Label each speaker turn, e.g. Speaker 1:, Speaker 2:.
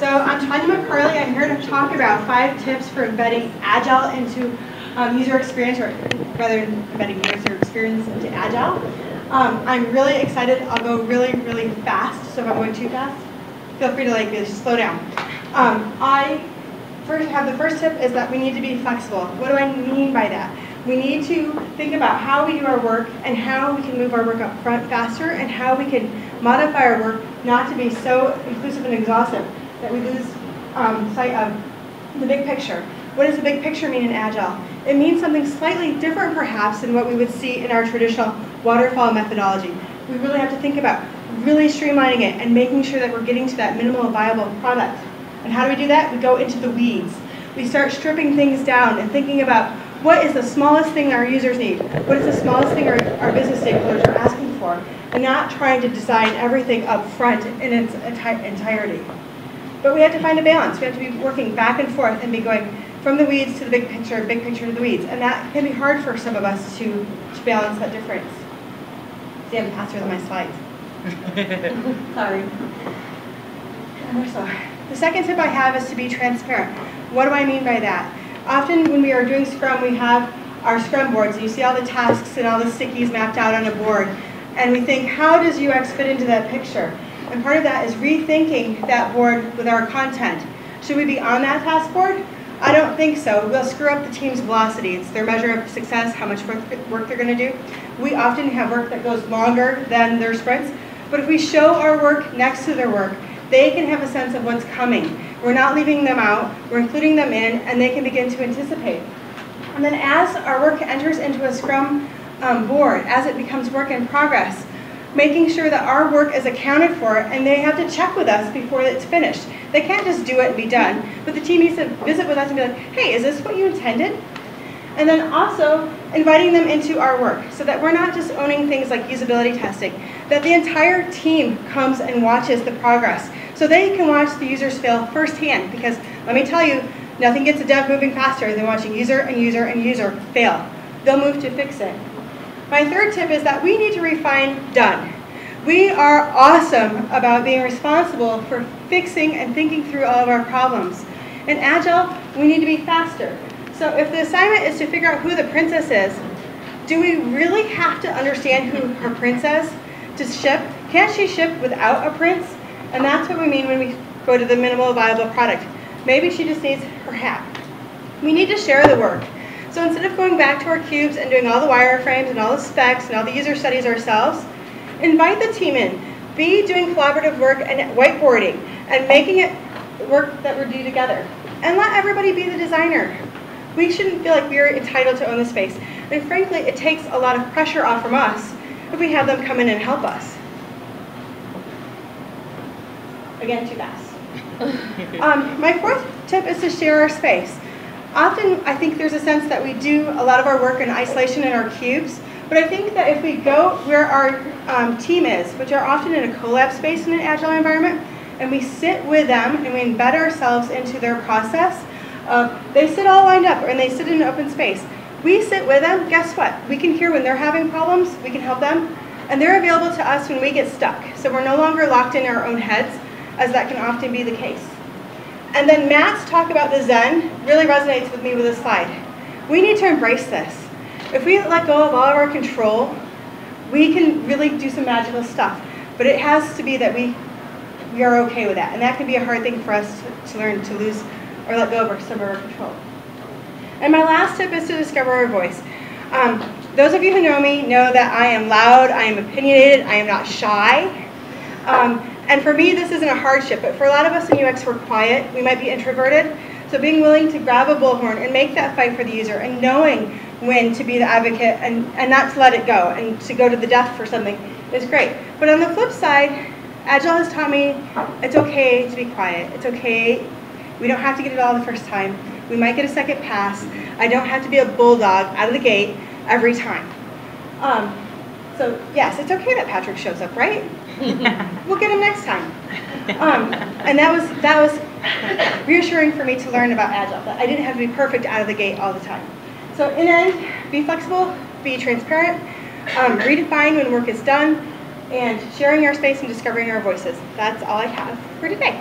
Speaker 1: So I'm Tonya McCarley. I'm here to talk about 5 tips for embedding Agile into user experience, or rather embedding user experience into Agile. I'm really excited. I'll go really, really fast. So if I'm going too fast, feel free to just slow down. The first tip is that we need to be flexible. What do I mean by that? We need to think about how we do our work and how we can move our work up front faster and how we can modify our work not to be so inclusive and exhaustive that we lose sight of the big picture. What does the big picture mean in Agile? It means something slightly different perhaps than what we would see in our traditional waterfall methodology. We really have to think about really streamlining it and making sure that we're getting to that minimal viable product. And how do we do that? We go into the weeds. We start stripping things down and thinking about what is the smallest thing our users need? What is the smallest thing our business stakeholders are asking for? And not trying to design everything up front in its entirety. But we have to find a balance. We have to be working back and forth and be going from the weeds to the big picture to the weeds. And that can be hard for some of us to balance that difference. See, I'm faster than my slides. Sorry. The second tip I have is to be transparent. What do I mean by that? Often when we are doing Scrum, we have our Scrum boards. You see all the tasks and all the stickies mapped out on a board. And we think, how does UX fit into that picture? And part of that is rethinking that board with our content. Should we be on that task board? I don't think so. We'll screw up the team's velocity. It's their measure of success, how much work they're going to do. We often have work that goes longer than their sprints. But if we show our work next to their work, they can have a sense of what's coming. We're not leaving them out. We're including them in, and they can begin to anticipate. And then as our work enters into a Scrum board, as it becomes work in progress, making sure that our work is accounted for, and they have to check with us before it's finished. They can't just do it and be done, but the team needs to visit with us and be like, hey, is this what you intended? And then also inviting them into our work so that we're not just owning things like usability testing, that the entire team comes and watches the progress so they can watch the users fail firsthand, because let me tell you, nothing gets a dev moving faster than watching user and user and user fail. They'll move to fix it. My third tip is that we need to refine done. We are awesome about being responsible for fixing and thinking through all of our problems. In Agile, we need to be faster. So if the assignment is to figure out who the princess is, do we really have to understand who her prince is to ship? Can't she ship without a prince? And that's what we mean when we go to the minimal viable product. Maybe she just needs her hat. We need to share the work. So instead of going back to our cubes and doing all the wireframes and all the specs and all the user studies ourselves, invite the team in. Be doing collaborative work and whiteboarding and making it work that we're doing together. And let everybody be the designer. We shouldn't feel like we're entitled to own the space. And frankly, it takes a lot of pressure off from us if we have them come in and help us. Again, too fast. My fourth tip is to share our space. Often, I think there's a sense that we do a lot of our work in isolation in our cubes, but I think that if we go where our team is, which are often in a collab space in an Agile environment, and we sit with them and we embed ourselves into their process, they sit all lined up and they sit in an open space. We sit with them, guess what? We can hear when they're having problems, we can help them, and they're available to us when we get stuck. So we're no longer locked in our own heads, as that can often be the case. And then Matt's talk about the Zen really resonates with me with this slide. We need to embrace this. If we let go of all of our control, we can really do some magical stuff. But it has to be that we are okay with that. And that can be a hard thing for us to learn to lose or let go of some of our control. And my last tip is to discover our voice. Those of you who know me know that I am loud, I am opinionated, I am not shy. And for me, this isn't a hardship, but for a lot of us in UX, we're quiet. We might be introverted. So being willing to grab a bullhorn and make that fight for the user and knowing when to be the advocate and not to let it go and to go to the death for something is great. But on the flip side, Agile has taught me it's okay to be quiet. It's okay. We don't have to get it all the first time. We might get a second pass. I don't have to be a bulldog out of the gate every time. So yes, it's okay that Patrick shows up, right? We'll get him next time. And that was reassuring for me to learn about Agile, that I didn't have to be perfect out of the gate all the time. So in end, be flexible, be transparent, redefine when work is done, and sharing our space and discovering our voices. That's all I have for today.